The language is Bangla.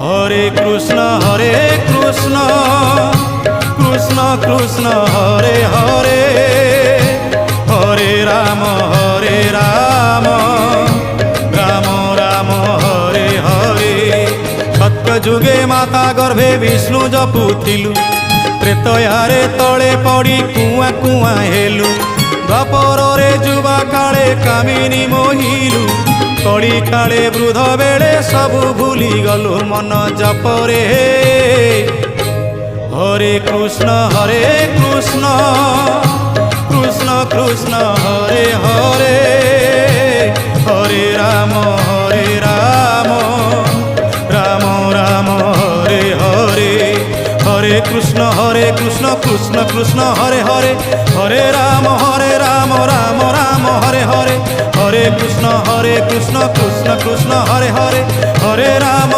হরে কৃষ্ণ কৃষ্ণ কৃষ্ণ হরে হরে, হরে রাম রাম রাম হরে হরে। সত্য যুগে মাতা গর্ভে বিষ্ণু জপুଥିଲୁ, ତ୍ରେତୟାରେ ତଳେ ପଡ଼ି କୁଆଁ କୁଆଁ ହେଲୁ। ଦ୍ୱାପରରେ ଯୁବା କାଳେ କାମିନୀ ମୋହିଲୁ, କଳି କାଳେ ବୃଦ୍ଧ ବେଳେ ସବୁ ଭୁଲିଗଲୁ ମନ ଜପରେ। হরে কৃষ্ণ কৃষ্ণ কৃষ্ণ হরে হরে, হরে রাম রাম রাম হরে হরে। হরে কৃষ্ণ কৃষ্ণ কৃষ্ণ হরে হরে, হরে রাম রাম রাম হরে হরে। হরে কৃষ্ণ কৃষ্ণ কৃষ্ণ হরে হরে, হরে রাম